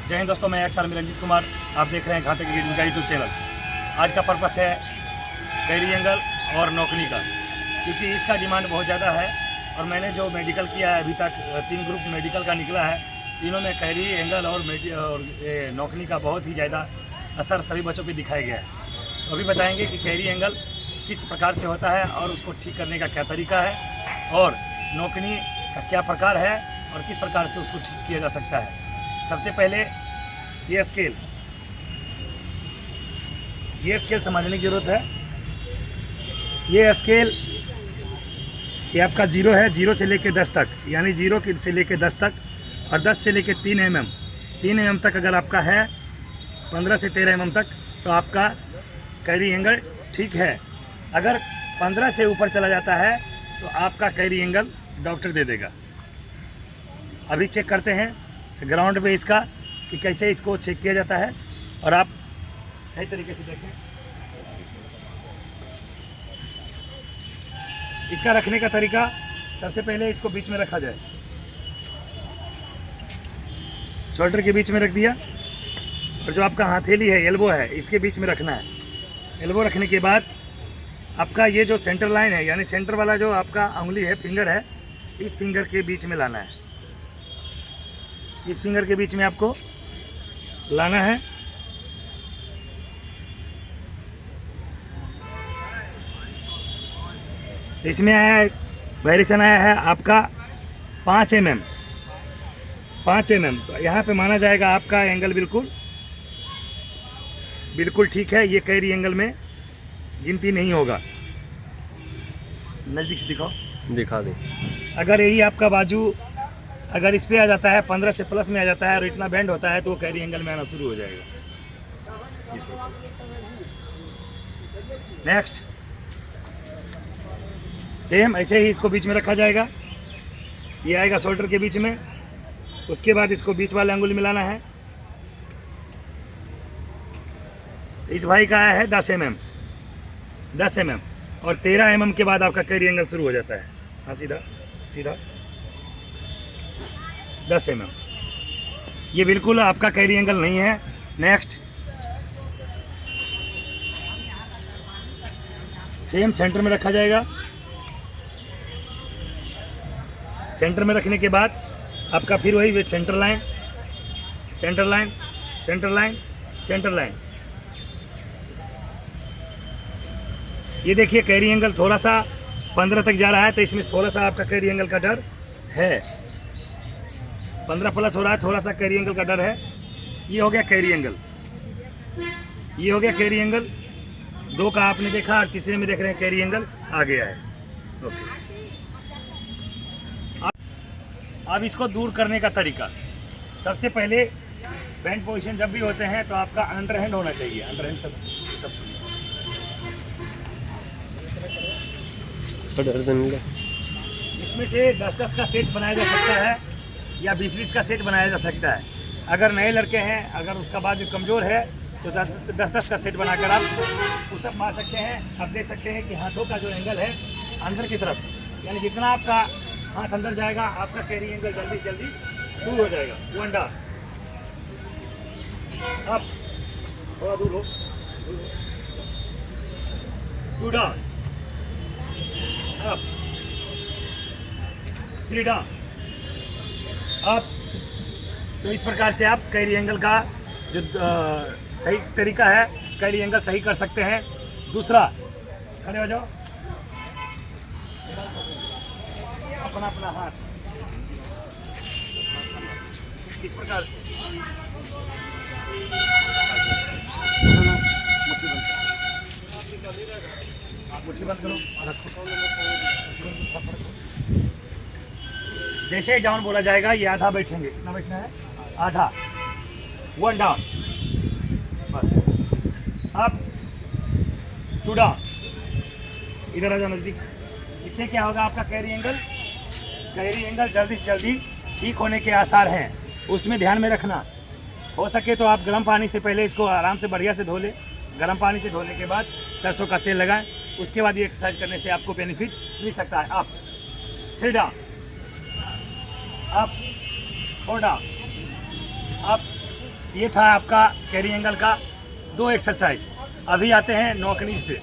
जय हिंद दोस्तों, मैं एक्स आर्मी रंजीत कुमार। आप देख रहे हैं घातक का यूट्यूब चैनल। आज का पर्पस है कैरी एंगल और नौकनी का, क्योंकि इसका डिमांड बहुत ज़्यादा है। और मैंने जो मेडिकल किया है अभी तक 3 ग्रुप मेडिकल का निकला है, तीनों में कैरी एंगल और नौकनी का बहुत ही ज़्यादा असर सभी बच्चों पे दिखाया गया है। तो अभी बताएंगे कि कैरी एंगल किस प्रकार से होता है और उसको ठीक करने का क्या तरीका है, और नौकनी का क्या प्रकार है और किस प्रकार से उसको ठीक किया जा सकता है। सबसे पहले ये स्केल समझने की ज़रूरत है। ये स्केल ये आपका 0 है, 0 से लेकर 10 तक, यानी 0 से लेकर 10 तक, और 10 से लेकर 3 mm तक अगर आपका है, 15 से 13 mm तक, तो आपका कैरी एंगल ठीक है। अगर 15 से ऊपर चला जाता है तो आपका कैरी एंगल डॉक्टर दे देगा। अभी चेक करते हैं ग्राउंड पे इसका कि कैसे इसको चेक किया जाता है, और आप सही तरीके से देखें। इसका रखने का तरीका, सबसे पहले इसको बीच में रखा जाए, शोल्डर के बीच में रख दिया, और जो आपका हथेली है, एल्बो है, इसके बीच में रखना है। एल्बो रखने के बाद आपका ये जो सेंटर लाइन है, यानी सेंटर वाला जो आपका उंगली है, फिंगर है, इस फिंगर के बीच में लाना है। इस फिंगर के बीच में आपको लाना है। इसमें आया है, वेरिएशन आया है आपका 5 mm। तो यहाँ पे माना जाएगा आपका एंगल बिल्कुल ठीक है। ये कैरी एंगल में गिनती नहीं होगा। नज़दीक से दिखा दे। अगर यही आपका बाजू अगर इस पे आ जाता है, 15 से प्लस में आ जाता है और इतना बैंड होता है, तो कैरी एंगल में आना शुरू हो जाएगा। इस प्रकार से नेक्स्ट सेम ऐसे ही इसको बीच में रखा जाएगा। ये आएगा शोल्डर के बीच में। उसके बाद इसको बीच वाले अंगुल मिलाना है। इस भाई का आया है 10 mm, और 13 mm के बाद आपका कैरी एंगल शुरू हो जाता है। हाँ, सीधा 10 mm। ये बिल्कुल आपका कैरी एंगल नहीं है। नेक्स्ट सेम सेंटर में रखा जाएगा। सेंटर में रखने के बाद आपका फिर वही सेंटर लाइन। ये देखिए कैरी एंगल थोड़ा सा 15 तक जा रहा है, तो इसमें थोड़ा सा आपका कैरी एंगल का डर है। 15 प्लस हो रहा है, थोड़ा सा कैरी एंगल का डर है। ये हो गया कैरी एंगल। 2 का आपने देखा, और तीसरे में देख रहे हैं कैरी एंगल आ गया है। ओके, अब इसको दूर करने का तरीका, सबसे पहले बैंड पोजीशन जब भी होते हैं तो आपका अंडरहैंड होना चाहिए। अंडरहैंड सब इसमें से 10-10 का सेट बनाया जा सकता है, या 20-20 का सेट बनाया जा सकता है। अगर नए लड़के हैं, अगर उसका बाजू कमज़ोर है, तो 10-10 का सेट बनाकर आप पुशअप मार सकते हैं। आप देख सकते हैं कि हाथों का जो एंगल है अंदर की तरफ, यानी जितना आपका हाथ अंदर जाएगा, आपका कैरी एंगल जल्दी दूर हो जाएगा। 1 डाउन, अप, थोड़ा दूर हो, 2 डाउन, अप, 3 डाउन, अप। तो इस प्रकार से आप कैरी एंगल का जो सही तरीका है, कैरी एंगल सही कर सकते हैं। दूसरा, खड़े हो जाओ, अपना हाथ इस प्रकार से मुट्ठी बंद करो और रखो। जैसे ही डाउन बोला जाएगा, ये आधा बैठेंगे। कितना बैठना है? आधा। 1 डाउन, बस। अब 2 डाउन, इधर आ जाओ नज़दीक। इससे क्या होगा, आपका कैरी एंगल जल्दी से जल्दी ठीक होने के आसार हैं। उसमें ध्यान में रखना, हो सके तो आप गर्म पानी से पहले इसको आराम से बढ़िया से धो लें। गर्म पानी से धोने के बाद सरसों का तेल लगाएं। उसके बाद ये एक्सरसाइज करने से आपको बेनिफिट मिल सकता है। Up, 3 down, up, 4 down, up, ये था आपका कैरी एंगल का 2 एक्सरसाइज। अभी आते हैं नॉकनीज पे।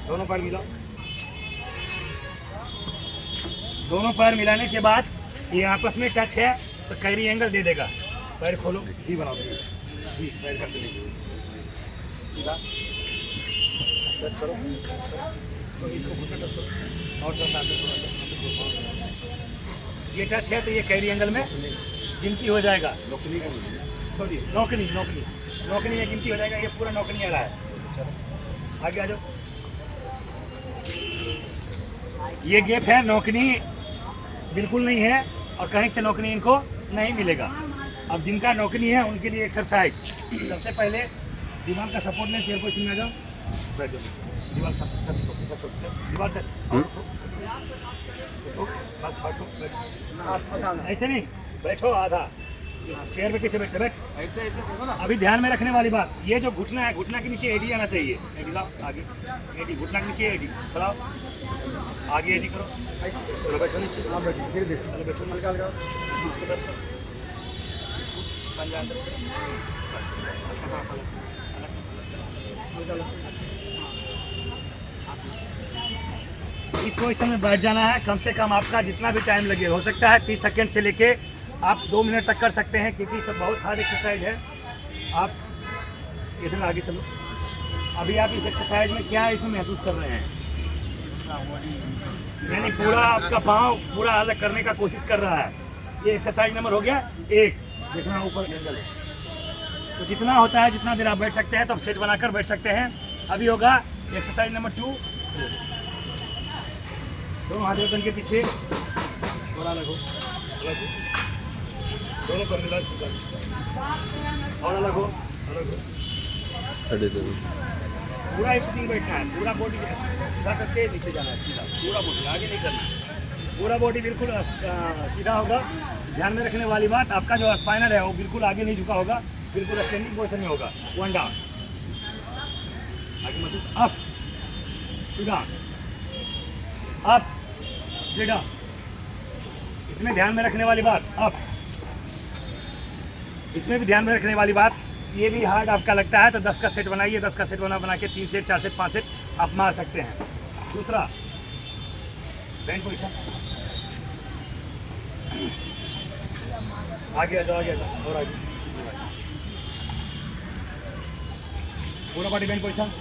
दोनों पैर मिलाओ। दोनों पैर मिलाने के बाद ये आपस में टच है तो कैरी एंगल दे देगा। पैर खोलो, भी बनाओ, भी पैर करते नहीं, सीधा टच करो, तो इसको घुटना टच करो और थोड़ा ये टच है तो ये कैरी एंगल में गिनती हो जाएगा। सॉरी नौकनी में गिनती हो जाएगा। ये पूरा नौकनी आ रहा है। चलो आगे आ जाओ। ये गैप है, नौकनी बिल्कुल नहीं है और कहीं से नौकनी इनको नहीं मिलेगा। अब जिनका नौकनी है उनके लिए एक्सरसाइज। सबसे पहले दीवार का सपोर्ट लें, चेयर पोजीशन में आ जाओ, बैठ जाओ। दीवार टच दीवार बस बैठो, ऐसे नहीं बैठो, आधा चेयर पे कैसे बैठते, बैठ ऐसे देखो ना। अभी ध्यान में रखने वाली बात, ये जो घुटना है, घुटना के नीचे एडी आना चाहिए। एडी लाओ आगे, एडी घुटना के नीचे एडी बढ़ाओ, आगे एडी करो। चलो बैठो नीचे, आप बैठो, धीरे धीरे चलो बैठो, हल्का हल्का इसको टच करो, पंजा अंदर बस हल्का सा इस पोजीशन में बैठ जाना है। कम से कम आपका जितना भी टाइम लगे, हो सकता है 30 सेकंड से लेके आप 2 मिनट तक कर सकते हैं, क्योंकि सब बहुत हार्ड एक्सरसाइज है। आप इधर आगे चलो। अभी आप इस एक्सरसाइज में क्या इसमें महसूस कर रहे हैं? यानी पूरा आपका पाँव पूरा अलग करने का कोशिश कर रहा है। ये एक्सरसाइज नंबर हो गया 1। देखना ऊपर एंगल, तो जितना होता है जितना देर आप बैठ सकते हैं, तो आप सेट बनाकर बैठ सकते हैं। अभी होगा एक्सरसाइज नंबर 2। दोनों हाथ गर्दन के पीछे, थोड़ा अलग हो, दोनों कर मिला और अलग हो, पूरा स्टिंग बैठना है। पूरा बॉडी सीधा करके नीचे जाना है, सीधा पूरा बॉडी, आगे नहीं करना है। पूरा बॉडी बिल्कुल सीधा होगा। ध्यान में रखने वाली बात, आपका जो स्पाइनर है वो बिल्कुल आगे नहीं झुका होगा, बिल्कुल स्टैंडिंग पोजीशन में होगा। 1 डाउन, आगे मत, अप, 2 डाउन, अप, 3 डाउन। इसमें ध्यान में रखने वाली बात, अप, इसमें भी ध्यान में रखने वाली बात, ये भी हार्ड आपका लगता है तो 10 का सेट बनाइए। 10 का सेट बना के 3 सेट, 4 सेट, 5 सेट आप मार सकते हैं। दूसरा बैंड पोजीशन, आगे आ जाओ, आगे आ जाओ और आगे, पूरा body band position,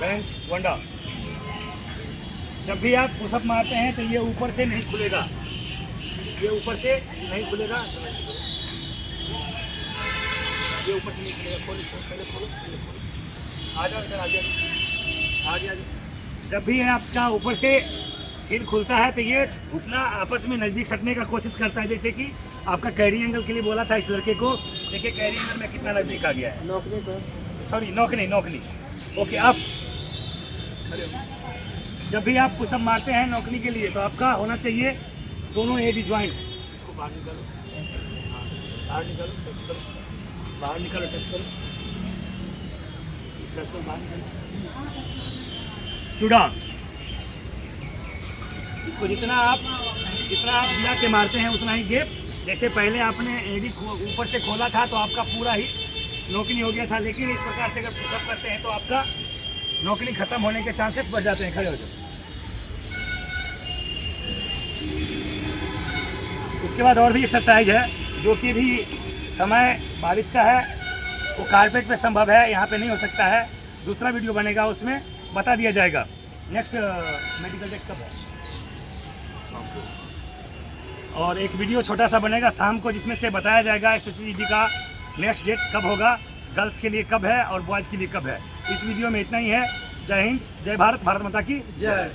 band 1 down. जब भी आप पुशअप मारते हैं तो ये ऊपर से नहीं खुलेगा, ये ऊपर से नहीं खुलेगा, ये ऊपर से नहीं खुलेगा। खोलो, पहले खोलो, आ जाओ इधर, आगे आगे। जब भी आपका ऊपर से हिल खुलता है तो ये घुटना आपस में नज़दीक सटने का कोशिश करता है। जैसे कि आपका कैरी एंगल के लिए बोला था इस लड़के को, देखिए कैरी एंगल में कितना नज़दीक आ गया है। नौकनी सर, सॉरी नौकनी। ओके, अब जब भी आप पुशअप मारते हैं नौकनी के लिए, तो आपका होना चाहिए दोनों एडी ज्वाइंट। इसको बाहर निकालो, बाहर निकालो, टच करो, बाहर निकालो, टच करो, बाहर निकालो, 2 डाउन। इसको जितना आप गिरा के मारते हैं उतना ही गैप। जैसे पहले आपने एडी ऊपर से खोला था तो आपका पूरा ही नौकनी हो गया था, लेकिन इस प्रकार से अगर पुशअप करते हैं तो आपका नौकनी खत्म होने के चांसेस बढ़ जाते हैं। खड़े हो जाओ। उसके बाद और भी एक्सरसाइज है जो कि भी समय बारिश का है, वो कारपेट पे संभव है, यहाँ पे नहीं हो सकता है। दूसरा वीडियो बनेगा, उसमें बता दिया जाएगा। नेक्स्ट मेडिकल डेट कब है, और एक वीडियो छोटा सा बनेगा शाम को, जिसमें से बताया जाएगा SSCGD का नेक्स्ट डेट कब होगा, गर्ल्स के लिए कब है और बॉयज़ के लिए कब है। इस वीडियो में इतना ही है। जय हिंद, जय भारत, भारत माता की जय।